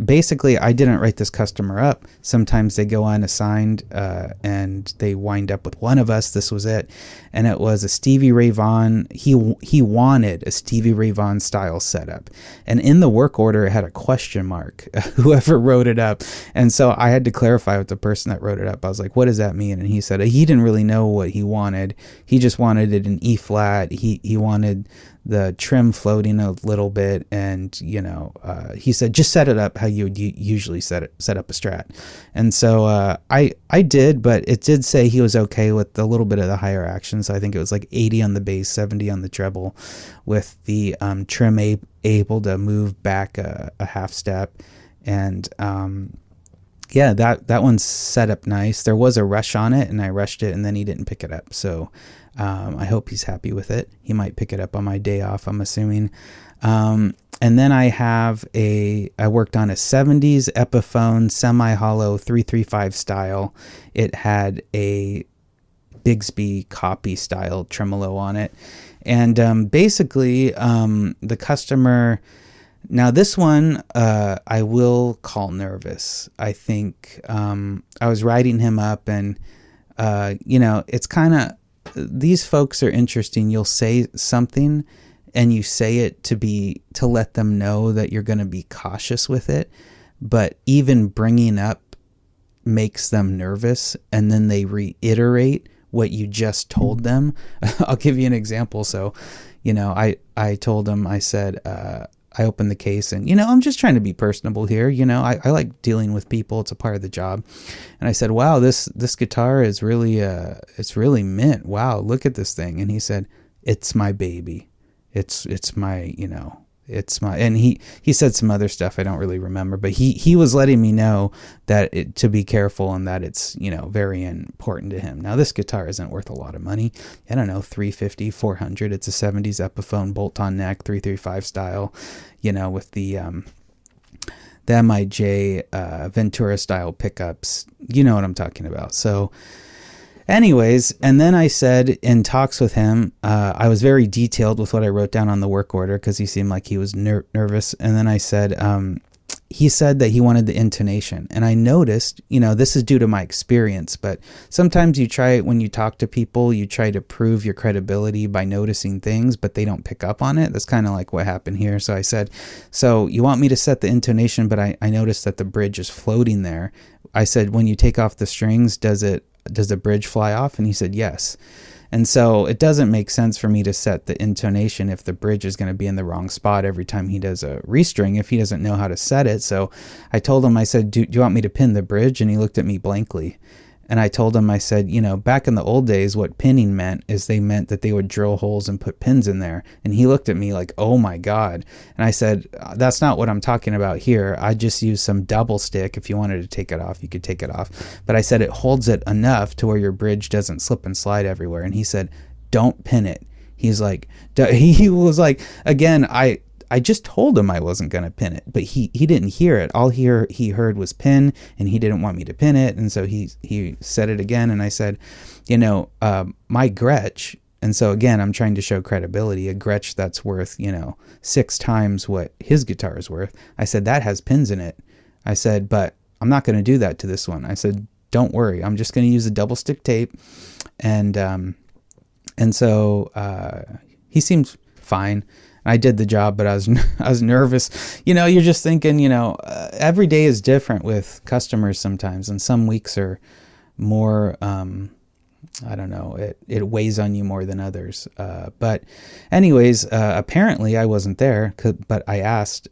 basically, I didn't write this customer up. Sometimes they go unassigned, and they wind up with one of us. This was it. And it was a Stevie Ray Vaughan. He wanted a Stevie Ray Vaughan style setup. And in the work order, it had a question mark, whoever wrote it up. And so I had to clarify with the person that wrote it up. I was like, what does that mean? And he said he didn't really know what he wanted. He just wanted it in E flat. He wanted the trim floating a little bit, and he said just set it up how you would usually set up a Strat. And so I did, but it did say he was okay with a little bit of the higher action. So I think it was like 80 on the bass, 70 on the treble, with the trim able to move back a half step. And that one's set up nice. There was a rush on it, and I rushed it, and then he didn't pick it up. So I hope he's happy with it. He might pick it up on my day off, I'm assuming. And then I worked on a 70s Epiphone semi-hollow 335 style. It had a Bigsby copy style tremolo on it. And basically, the customer... Now this one, I will call nervous. I think I was writing him up, and, it's kind of... These folks are interesting. You'll say something, and you say it to let them know that you're going to be cautious with it. But even bringing up makes them nervous, and then they reiterate what you just told them. I'll give you an example. So, I told them, I said, I opened the case, and, I'm just trying to be personable here. I like dealing with people. It's a part of the job. And I said, wow, this guitar is really, it's really mint. Wow, look at this thing. And he said, it's my baby. It's my, it's my, and he said some other stuff I don't really remember, but he was letting me know that to be careful, and that it's, very important to him. Now, this guitar isn't worth a lot of money. I don't know, $350, $400. It's a 70s Epiphone bolt-on neck, 335 style, with the MIJ Ventura style pickups. You know what I'm talking about. So anyways, and then I said in talks with him, I was very detailed with what I wrote down on the work order, because he seemed like he was nervous. And then I said, he said that he wanted the intonation. And I noticed, this is due to my experience, but sometimes when you talk to people, you try to prove your credibility by noticing things, but they don't pick up on it. That's kind of like what happened here. So I said, so you want me to set the intonation, but I noticed that the bridge is floating there. I said, when you take off the strings, does the bridge fly off? And he said, yes. And so it doesn't make sense for me to set the intonation if the bridge is going to be in the wrong spot every time he does a restring, if he doesn't know how to set it. So I told him, I said, do you want me to pin the bridge? And he looked at me blankly. And I told him, I said, back in the old days, what pinning meant is they meant that they would drill holes and put pins in there. And he looked at me like, oh my God. And I said, that's not what I'm talking about here. I just used some double stick. If you wanted to take it off, you could take it off. But I said, it holds it enough to where your bridge doesn't slip and slide everywhere. And he said, don't pin it. He's like, he was like, again, I just told him I wasn't going to pin it, but he didn't hear it. All he heard was pin, and he didn't want me to pin it. And so he said it again. And I said, my Gretsch. And so again, I'm trying to show credibility. A Gretsch that's worth, 6 times what his guitar is worth. I said, that has pins in it. I said, but I'm not going to do that to this one. I said, don't worry. I'm just going to use a double stick tape. And so he seemed fine. I did the job, but I was I was nervous. You're just thinking, every day is different with customers sometimes, and some weeks are more. I don't know. It weighs on you more than others. But anyways, apparently I wasn't there. But I asked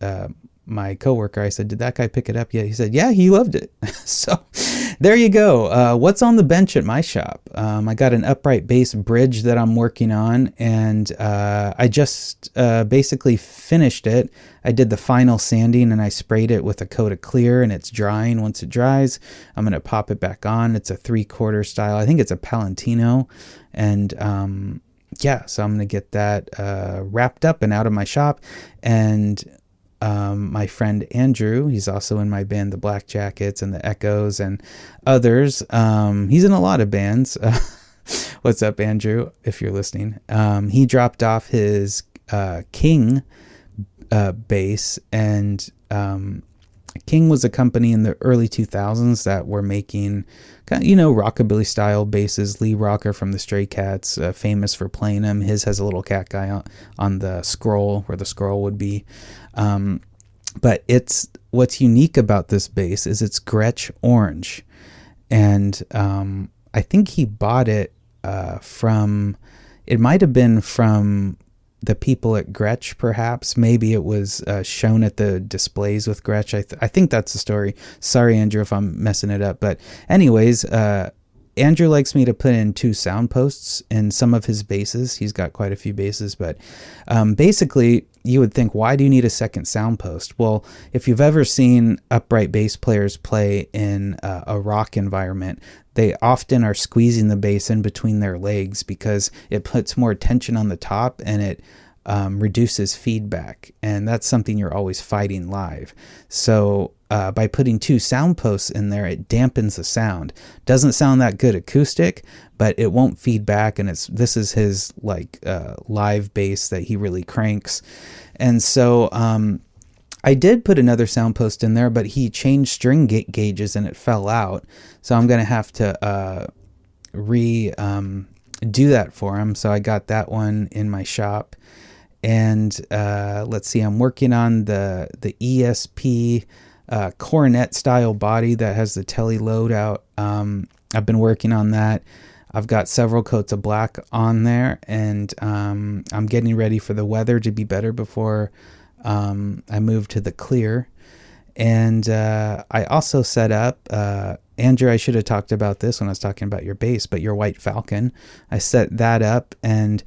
my coworker. I said, "Did that guy pick it up yet?" He said, "Yeah, he loved it." So there you go. What's on the bench at my shop? I got an upright bass bridge that I'm working on, and I just basically finished it. I did the final sanding, and I sprayed it with a coat of clear, and it's drying. Once it dries, I'm going to pop it back on. It's a 3/4 style. I think it's a Palantino, and so I'm going to get that wrapped up and out of my shop. And my friend Andrew, he's also in my band, the Black Jackets and the Echoes and others. He's in a lot of bands. What's up, Andrew, if you're listening? He dropped off his King bass, and King was a company in the early 2000s that were making rockabilly style basses. Lee Rocker from the Stray Cats, famous for playing them. His has a little cat guy on the scroll where the scroll would be. But what's unique about this bass is it's Gretsch orange, and I think he bought it from. It might have been from the people at Gretsch, perhaps. Maybe it was shown at the displays with Gretsch. I think that's the story. Sorry, Andrew, if I'm messing it up. But anyways, Andrew likes me to put in 2 sound posts in some of his basses. He's got quite a few basses, but basically you would think, why do you need a second sound post? Well, if you've ever seen upright bass players play in a rock environment, they often are squeezing the bass in between their legs because it puts more tension on the top and it reduces feedback. And that's something you're always fighting live. So by putting 2 sound posts in there, it dampens the sound. Doesn't sound that good acoustic, but it won't feed back. And this is his live bass that he really cranks. And so I did put another sound post in there, but he changed string gauges and it fell out. So I'm going to have to do that for him. So I got that one in my shop. And let's see, I'm working on the ESP coronet style body that has the telly load out. I've been working on that. I've got several coats of black on there, and I'm getting ready for the weather to be better before I move to the clear. And I also set up, Andrew, I should have talked about this when I was talking about your bass, but your White Falcon. I set that up, and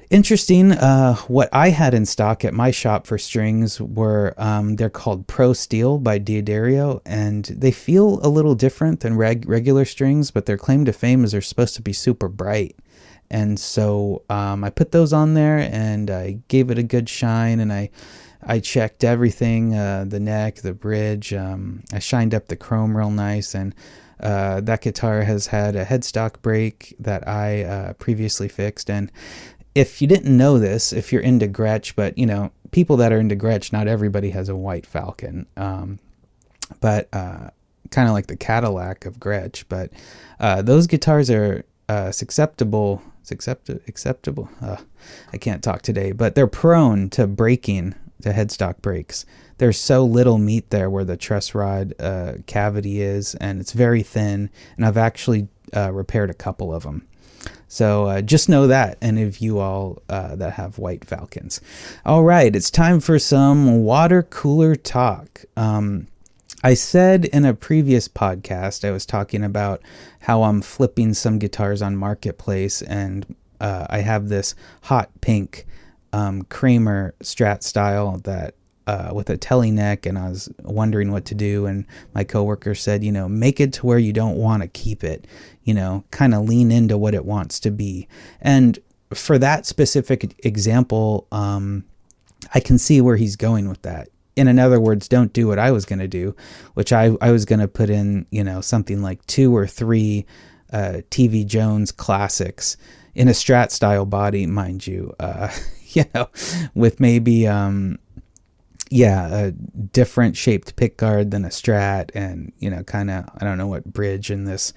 interesting, what I had in stock at my shop for strings were, they're called Pro Steel by Diodario, and they feel a little different than regular strings, but their claim to fame is they're supposed to be super bright. And so I put those on there, and I gave it a good shine, and I checked everything, the neck, the bridge. I shined up the chrome real nice, and that guitar has had a headstock break that I previously fixed. And if you didn't know this, if you're into Gretsch, but people that are into Gretsch, not everybody has a White Falcon, but kind of like the Cadillac of Gretsch. But those guitars are acceptable. I can't talk today, but they're prone to breaking, to headstock breaks. There's so little meat there where the truss rod cavity is, and it's very thin. And I've actually repaired a couple of them. So just know that, any of you all that have White Falcons. All right, it's time for some water cooler talk. I said in a previous podcast, I was talking about how I'm flipping some guitars on Marketplace, and I have this hot pink Kramer Strat style that with a telly neck, and I was wondering what to do, and my coworker said, make it to where you don't want to keep it, kind of lean into what it wants to be. And for that specific example, I can see where he's going with that. In other words, don't do what I was going to do, which I was going to put in, something like 2 or 3 TV Jones classics in a Strat style body, mind you, with maybe, a different shaped pickguard than a Strat, and, kind of, I don't know what bridge in this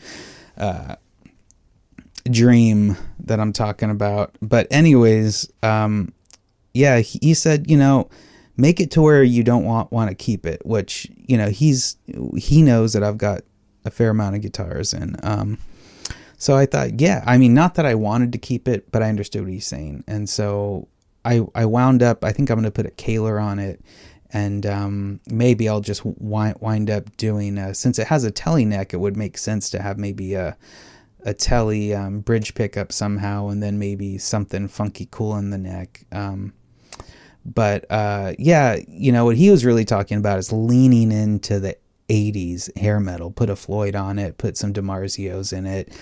dream that I'm talking about. But anyways, yeah, he said, make it to where you don't want to keep it, which, he knows that I've got a fair amount of guitars. And so I thought, yeah, I mean, not that I wanted to keep it, but I understood what he's saying. And so I wound up, I think I'm going to put a Kaler on it. And maybe I'll just wind up doing, since it has a telly neck, it would make sense to have maybe a telly bridge pickup somehow, and then maybe something funky cool in the neck. But yeah, what he was really talking about is leaning into the 80s hair metal, put a Floyd on it, put some DiMarzios in it,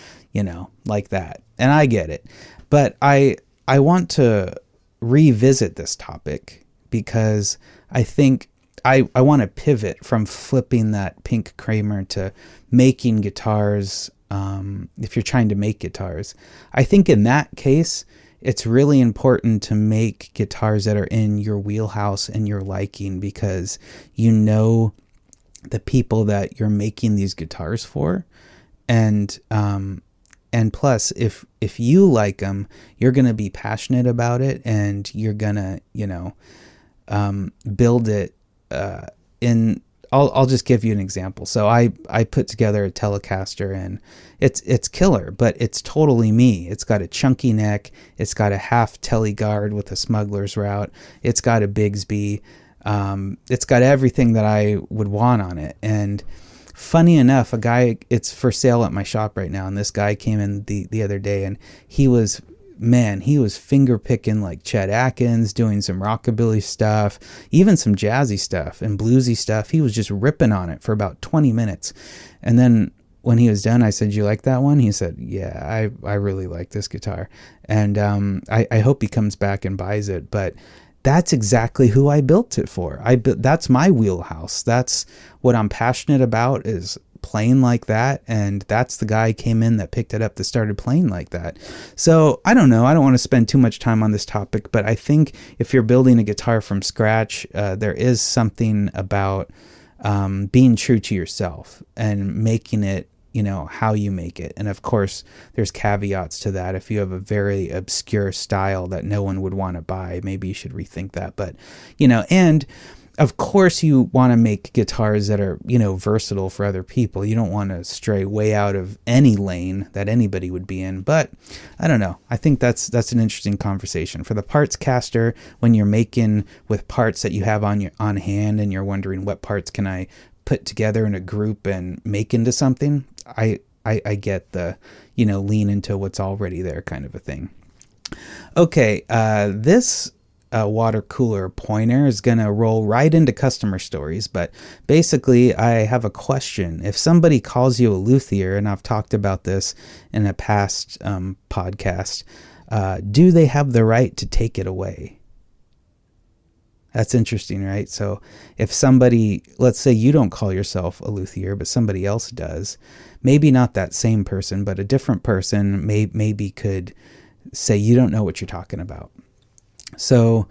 like that. And I get it. But I want to revisit this topic because I think I want to pivot from flipping that pink Kramer to making guitars. If you're trying to make guitars, I think in that case, it's really important to make guitars that are in your wheelhouse and your liking, because the people that you're making these guitars for, and plus if you like them, you're gonna be passionate about it, and you're gonna build it in. I'll just give you an example. So I put together a Telecaster, and it's killer, but it's totally me. It's got a chunky neck. It's got a half telly guard with a smuggler's route. It's got a Bigsby. It's got everything that I would want on it. And funny enough, it's for sale at my shop right now. And this guy came in the other day, and he was finger picking like Chet Atkins, doing some rockabilly stuff, even some jazzy stuff and bluesy stuff. He was just ripping on it for about 20 minutes. And then when he was done, I said, "You like that one?" He said, "Yeah, I really like this guitar." And I hope he comes back and buys it. But that's exactly who I built it for. That's my wheelhouse. That's what I'm passionate about, is playing like that, and that's the guy came in that picked it up that started playing like that. So I don't know, I don't want to spend too much time on this topic, but I think if you're building a guitar from scratch, there is something about being true to yourself and making it how you make it. And of course there's caveats to that. If you have a very obscure style that no one would want to buy, maybe you should rethink that. But and of course you want to make guitars that are, versatile for other people. You don't want to stray way out of any lane that anybody would be in. But I don't know. I think that's an interesting conversation. For the parts caster, when you're making with parts that you have on hand and you're wondering what parts can I put together in a group and make into something, I get the, lean into what's already there kind of a thing. Okay, this water cooler pointer is going to roll right into customer stories, but basically I have a question. If somebody calls you a luthier, and I've talked about this in a past podcast, do they have the right to take it away? That's interesting, right? So if somebody, let's say you don't call yourself a luthier, but somebody else does, maybe not that same person, but a different person maybe could say, you don't know what you're talking about. So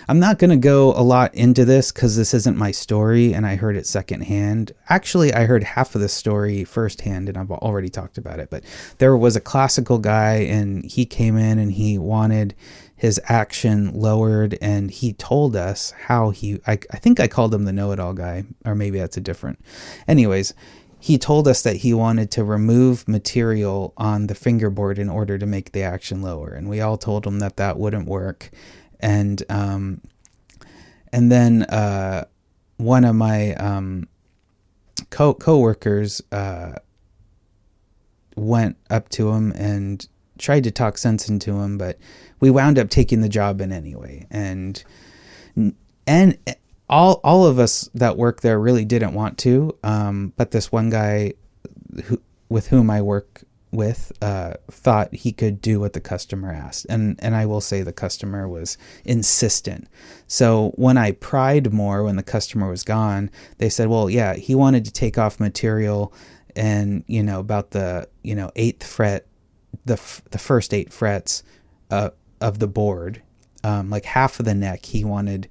I'm not going to go a lot into this because this isn't my story and I heard it secondhand. Actually, I heard half of the story firsthand and I've already talked about it. But there was a classical guy and he came in and he wanted his action lowered, and he told us how I think I called him the know-it-all guy, or maybe that's a different. Anyways, he told us that he wanted to remove material on the fingerboard in order to make the action lower. And we all told him that wouldn't work. And then one of my co-workers went up to him and tried to talk sense into him, but we wound up taking the job in anyway. And all of us that work there really didn't want to, but this one guy with whom I work with thought he could do what the customer asked. And I will say the customer was insistent. So when I pried more when the customer was gone, they said, well, yeah, he wanted to take off material and, about the, 8th fret, the first 8 frets of the board, like half of the neck he wanted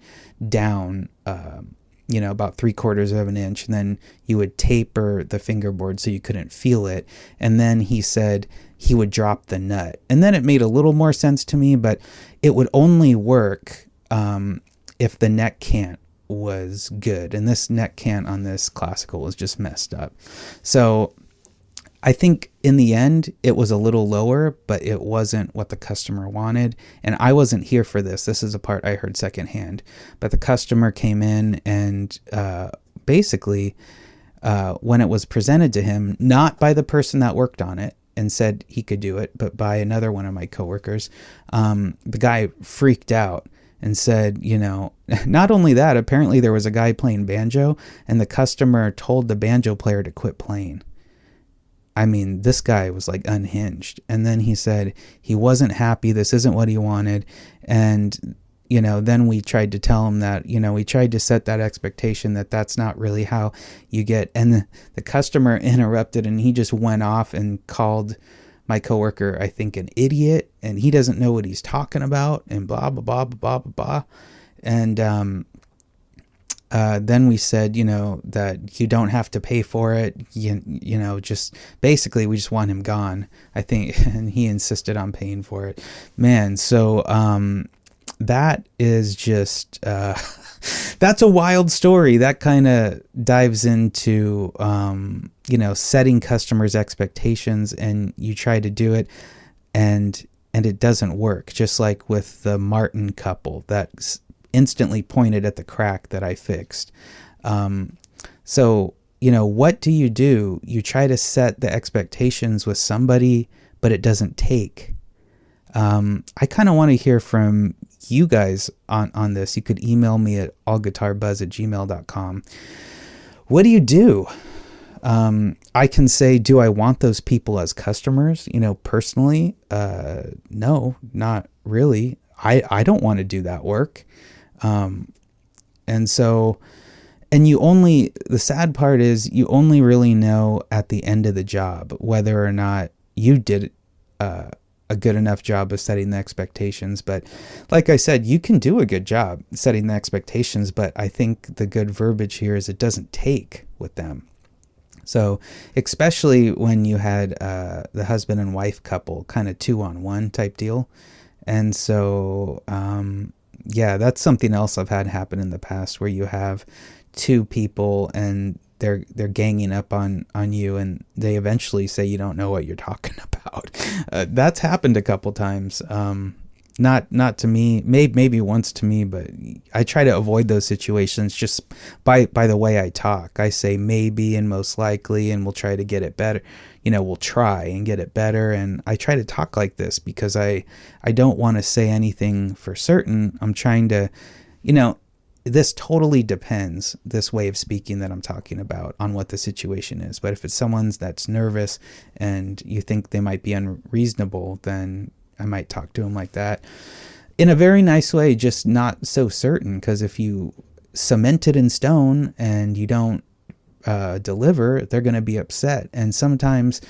down, about 3/4 of an inch, and then you would taper the fingerboard so you couldn't feel it. And then he said he would drop the nut. And then it made a little more sense to me, but it would only work if the neck cant was good, and this neck cant on this classical was just messed up. So I think in the end it was a little lower, but it wasn't what the customer wanted. And I wasn't here for this. This is a part I heard secondhand. But the customer came in and basically when it was presented to him, not by the person that worked on it and said he could do it, but by another one of my coworkers, the guy freaked out and said, you know, not only that, apparently there was a guy playing banjo and the customer told the banjo player to quit playing. I mean, this guy was like unhinged. And then he said he wasn't happy. This isn't what he wanted. And, you know, then we tried to tell him that, you know, we tried to set that expectation that that's not really how you get. And the customer interrupted and he just went off and called my coworker, I think, an idiot, and he doesn't know what he's talking about, and blah, blah, blah, blah, blah, blah. And then we said, you know, that you don't have to pay for it. You know, just basically we just want him gone, I think. And he insisted on paying for it. Man, so that is just, that's a wild story. That kind of dives into, you know, setting customers' expectations, and you try to do it and it doesn't work. Just like with the Martin couple that instantly pointed at the crack that I fixed. So, you know, what do? You try to set the expectations with somebody, but it doesn't take. I kind of want to hear from you guys on this. You could email me at allguitarbuzz@gmail.com. What do you do? I can say, do I want those people as customers? You know, personally, no, not really. I don't want to do that work. And so, and the sad part is you only really know at the end of the job whether or not you did a good enough job of setting the expectations. But like I said, you can do a good job setting the expectations, but I think the good verbiage here is it doesn't take with them. So especially when you had the husband and wife couple, kind of 2-on-1 type deal. And so, yeah, that's something else I've had happen in the past, where you have two people and they're ganging up on you, and they eventually say you don't know what you're talking about. That's happened a couple times. Not to me, maybe once to me, but I try to avoid those situations just by the way I talk. I say maybe and most likely, and we'll try to get it better. You know, we'll try and get it better. And I try to talk like this because I don't want to say anything for certain. I'm trying to, you know, this totally depends, this way of speaking that I'm talking about, on what the situation is. But if it's someone that's nervous and you think they might be unreasonable, then I might talk to them like that in a very nice way, just not so certain. Because if you cement it in stone and you don't deliver, they're going to be upset. And sometimes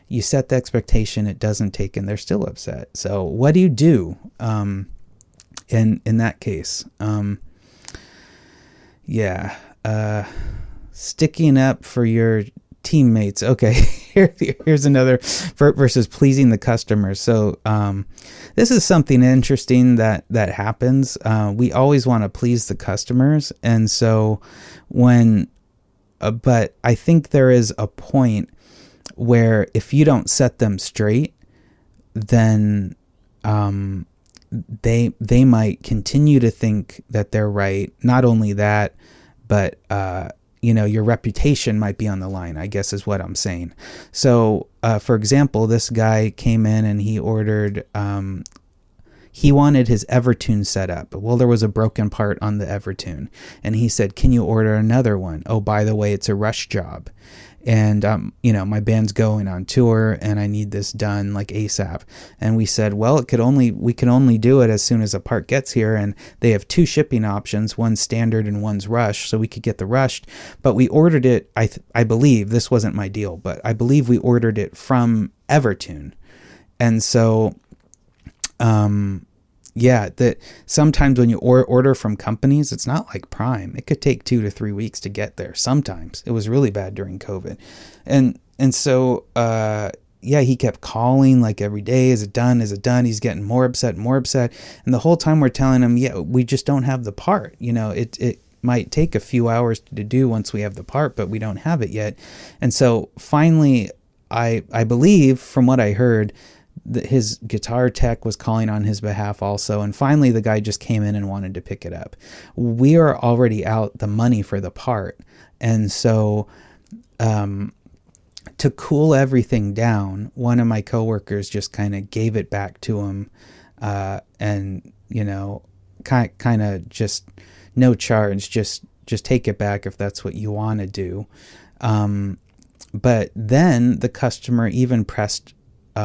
you set the expectation, it doesn't take, and they're still upset. So what do you do in that case? Sticking up for your teammates. Okay, here's another versus pleasing the customers. So this is something interesting that happens. We always want to please the customers, and so but I think there is a point where if you don't set them straight, then they might continue to think that they're right. Not only that, but you know, your reputation might be on the line, I guess is what I'm saying. So for example, this guy came in and he ordered he wanted his Evertune set up. Well, there was a broken part on the Evertune, and he said, can you order another one? Oh, by the way, it's a rush job. And, you know, my band's going on tour and I need this done like ASAP. And we said, well, we can only do it as soon as a part gets here. And they have two shipping options, one's standard and one's rush. So we could get the rushed, but we ordered it. I believe this wasn't my deal, but I believe we ordered it from Evertune. And so, yeah, that sometimes when you order from companies, it's not like Prime. It could take 2 to 3 weeks to get there. Sometimes it was really bad during COVID. And so, yeah, he kept calling like every day. Is it done? Is it done? He's getting more upset and more upset. And the whole time we're telling him, yeah, we just don't have the part. You know, it might take a few hours to do once we have the part, but we don't have it yet. And so finally, I believe from what I heard, that his guitar tech was calling on his behalf also. And finally, the guy just came in and wanted to pick it up. We are already out the money for the part. And so, to cool everything down, one of my coworkers just kind of gave it back to him, and, you know, kind of just no charge, just take it back if that's what you want to do. But then the customer even pressed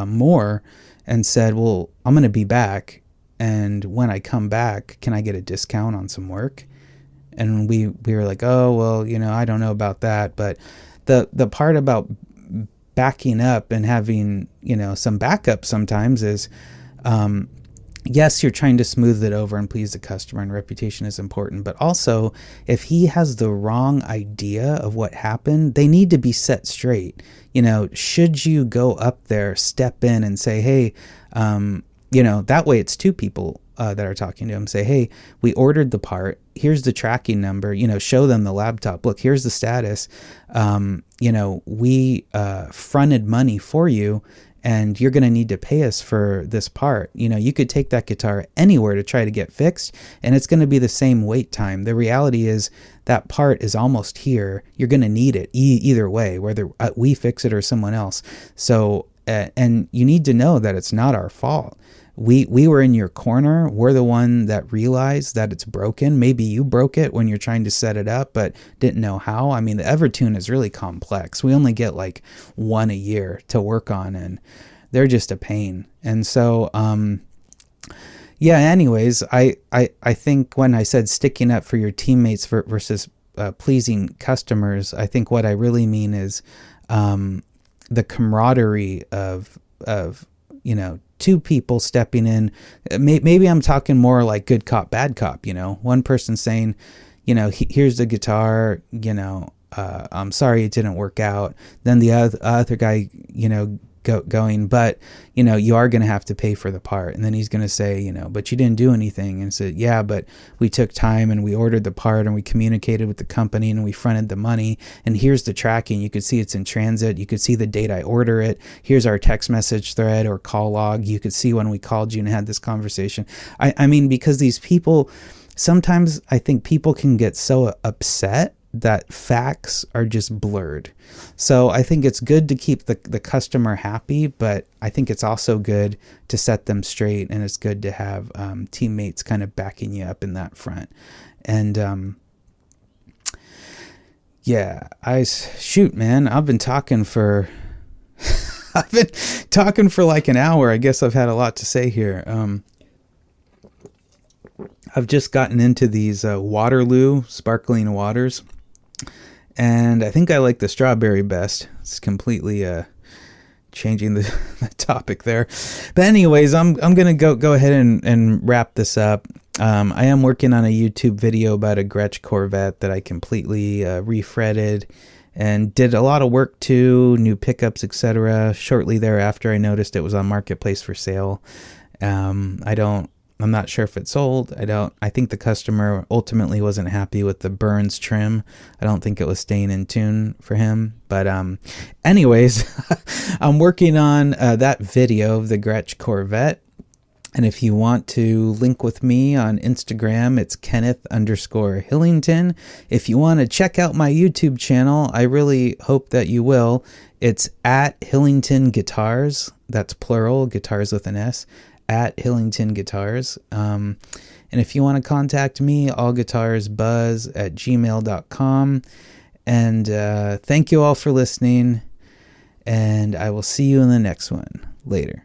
more and said, well, I'm going to be back, and when I come back, can I get a discount on some work? And we were like, oh, well, you know, I don't know about that. But the part about backing up and having, you know, some backup sometimes is, yes, you're trying to smooth it over and please the customer, and reputation is important. But also, if he has the wrong idea of what happened, they need to be set straight. You know, should you go up there, step in and say, hey, you know, that way it's two people that are talking to him. Say, hey, we ordered the part. Here's the tracking number. You know, show them the laptop. Look, here's the status. You know, we fronted money for you, and you're going to need to pay us for this part. You know, you could take that guitar anywhere to try to get fixed, and it's going to be the same wait time. The reality is that part is almost here. You're going to need it either way, whether we fix it or someone else. So, and you need to know that it's not our fault. We were in your corner. We're the one that realized that it's broken. Maybe you broke it when you're trying to set it up, but didn't know how. I mean, the Evertune is really complex. We only get like one a year to work on, and they're just a pain. And so, yeah, anyways, I think when I said sticking up for your teammates versus pleasing customers, I think what I really mean is the camaraderie of you know, two people stepping in. Maybe I'm talking more like good cop, bad cop, you know, one person saying, you know, here's the guitar, you know, I'm sorry it didn't work out. Then the other guy, you know, going, but, you know, you are going to have to pay for the part. And then he's going to say, you know, but you didn't do anything. And said, yeah, but we took time and we ordered the part and we communicated with the company and we fronted the money. And here's the tracking. You could see it's in transit. You could see the date I order it. Here's our text message thread or call log. You could see when we called you and had this conversation. I mean, because these people, sometimes I think people can get so upset that facts are just blurred. So I think it's good to keep the customer happy, but I think it's also good to set them straight, and it's good to have teammates kind of backing you up in that front. And yeah, shoot, man, I've been talking for like an hour. I guess I've had a lot to say here. I've just gotten into these Waterloo sparkling waters, and I think I like the strawberry best. It's completely changing the topic there. But anyways, I'm gonna go ahead and wrap this up. I am working on a YouTube video about a Gretsch Corvette that I completely refretted and did a lot of work to, new pickups, etc. Shortly thereafter, I noticed it was on Marketplace for sale. I'm not sure if it sold. I think the customer ultimately wasn't happy with the Burns trim. I don't think it was staying in tune for him. But anyways, I'm working on that video of the Gretsch Corvette. And if you want to link with me on Instagram, it's Kenneth_Hillington. If you want to check out my YouTube channel, I really hope that you will. It's at Hillington Guitars. That's plural, guitars with an S. At Hillington Guitars. And if you want to contact me, allguitarsbuzz@gmail.com. And thank you all for listening, and I will see you in the next one. Later.